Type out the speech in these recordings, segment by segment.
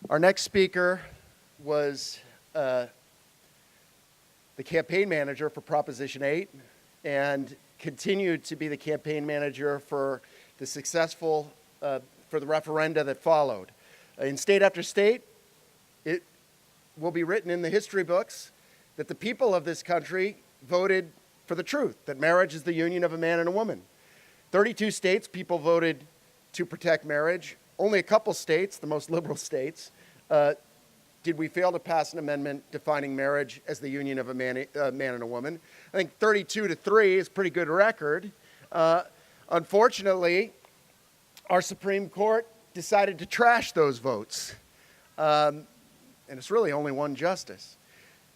Our next speaker was the campaign manager for Proposition 8 and continued to be the campaign manager for the successful, for the referenda that followed. In state after state, it will be written in the history books that the people of this country voted for the truth, that marriage is the union of a man and a woman. 32 states, people voted to protect marriage. Only a couple states, the most liberal states, did we fail to pass an amendment defining marriage as the union of a man and a woman. I think 32-3 is a pretty good record. Unfortunately, our Supreme Court decided to trash those votes. And it's really only one justice.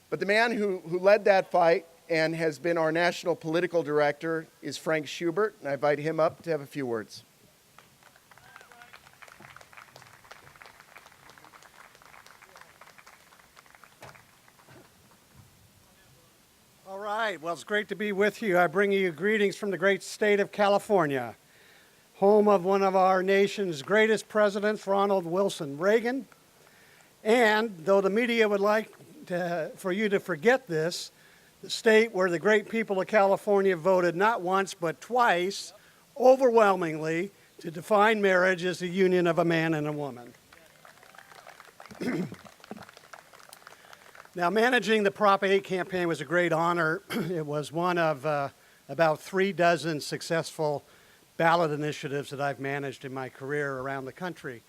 But the man who led that fight and has been our national political director is Frank Schubert, and I invite him up to have a few words. All right, well, it's great to be with you. I bring you greetings from the great state of California, home of one of our nation's greatest presidents, Ronald Wilson Reagan. And though the media would like for you to forget this, the state where the great people of California voted not once but twice, overwhelmingly, to define marriage as the union of a man and a woman. Now, managing the Prop 8 campaign was a great honor. It was one of about 36 successful ballot initiatives that I've managed in my career around the country.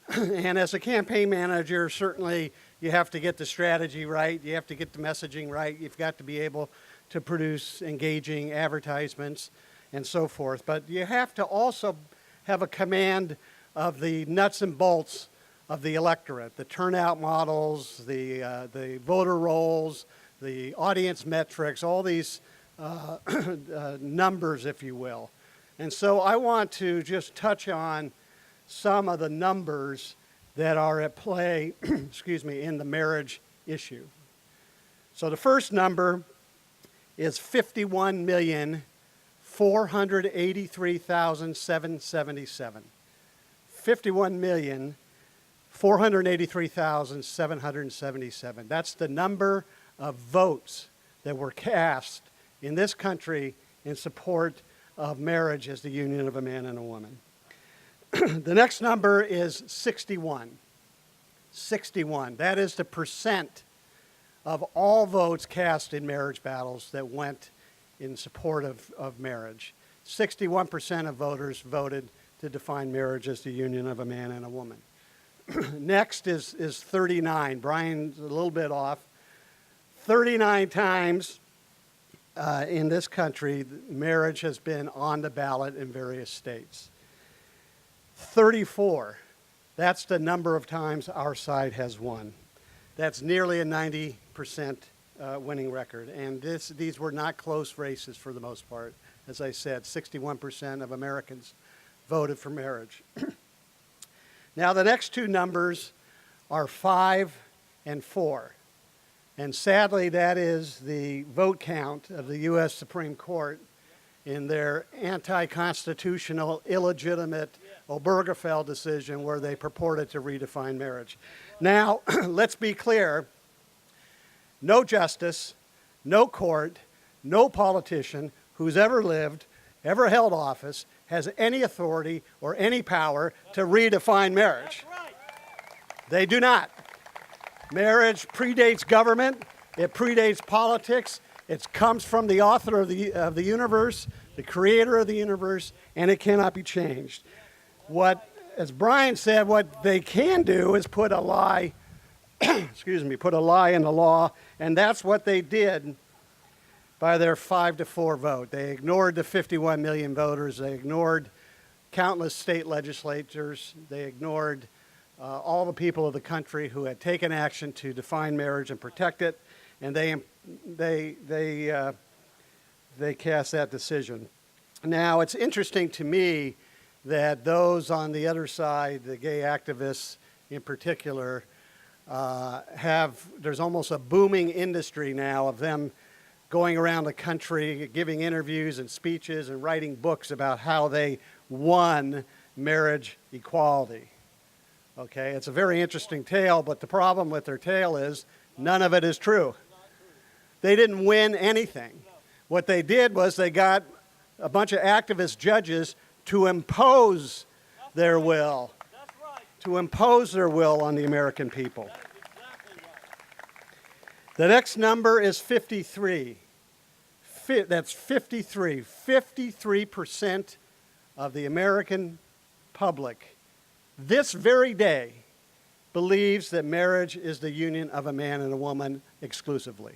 And as a campaign manager, certainly you have to get the strategy right, you have to get the messaging right, you've got to be able to produce engaging advertisements and so forth. But you have to also have a command of the nuts and bolts of the electorate, the turnout models, the voter rolls, the audience metrics, all these numbers, if you will. And so I want to just touch on some of the numbers that are at play, excuse me, in the marriage issue. So the first number is 51,483,777. 51,483,777. That's the number of votes that were cast in this country in support of marriage as the union of a man and a woman. The next number is 61. 61. That is the percent of all votes cast in marriage battles that went in support of marriage. 61% of voters voted to define marriage as the union of a man and a woman. Next is 39. Brian's a little bit off. 39 times in this country, marriage has been on the ballot in various states. 34, that's the number of times our side has won. That's nearly a 90% winning record. And these were not close races for the most part. As I said, 61% of Americans voted for marriage. Now, the next two numbers are 5 and 4. And sadly, that is the vote count of the U.S. Supreme Court in their anti-constitutional, illegitimate Obergefell decision where they purported to redefine marriage. Now, let's be clear. No justice, no court, no politician who's ever lived, ever held office, has any authority or any power to redefine marriage. They do not. Marriage predates government. It predates politics. It comes from the author of the universe, the creator of the universe, and it cannot be changed. As Brian said, what they can do is put a lie, put a lie in the law, and that's what they did by their 5-4 vote. They ignored the 51 million voters. They ignored countless state legislatures. They ignored all the people of the country who had taken action to define marriage and protect it, and they cast that decision. Now, it's interesting to me that those on the other side, the gay activists in particular, there's almost a booming industry now of them going around the country, giving interviews and speeches and writing books about how they won marriage equality. Okay, it's a very interesting tale, but the problem with their tale is none of it is true. They didn't win anything. What they did was they got a bunch of activist judges to impose their will, to impose their will on the American people. The next number is 53. That's 53. 53% of the American public this very day believes that marriage is the union of a man and a woman exclusively.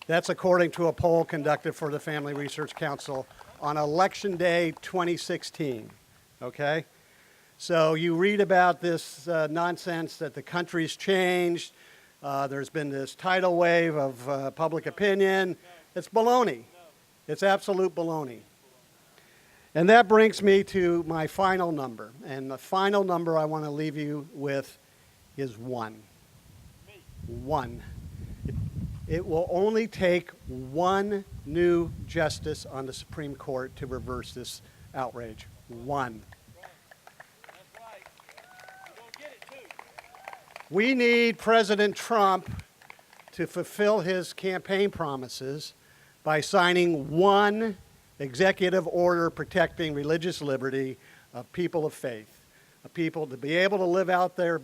That's according to a poll conducted for the Family Research Council on Election Day 2016, okay? So you read about this nonsense that the country's changed, there's been this tidal wave of public opinion. It's baloney. It's absolute baloney. And that brings me to my final number. And the final number I want to leave you with is 1. 1. It will only take one new justice on the Supreme Court to reverse this outrage. 1. We need President Trump to fulfill his campaign promises by signing one executive order protecting religious liberty of people of faith, of people to be able to live out their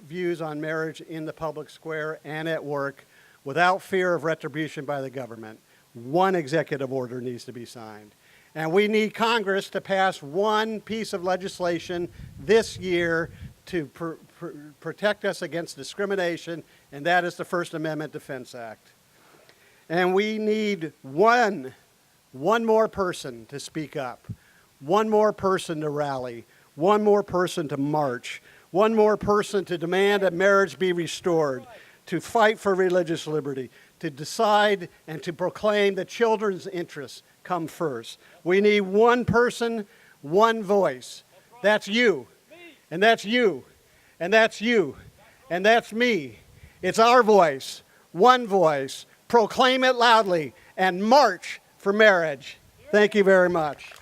views on marriage in the public square and at work without fear of retribution by the government. One executive order needs to be signed. And we need Congress to pass one piece of legislation this year to protect us against discrimination, and that is the First Amendment Defense Act. And we need one more person to speak up, one more person to rally, one more person to march, one more person to demand that marriage be restored, to fight for religious liberty, to decide and to proclaim that children's interests come first. We need one person, one voice. That's you, and that's you, and that's you, and that's me. It's our voice, one voice. Proclaim it loudly and march for marriage. Thank you very much.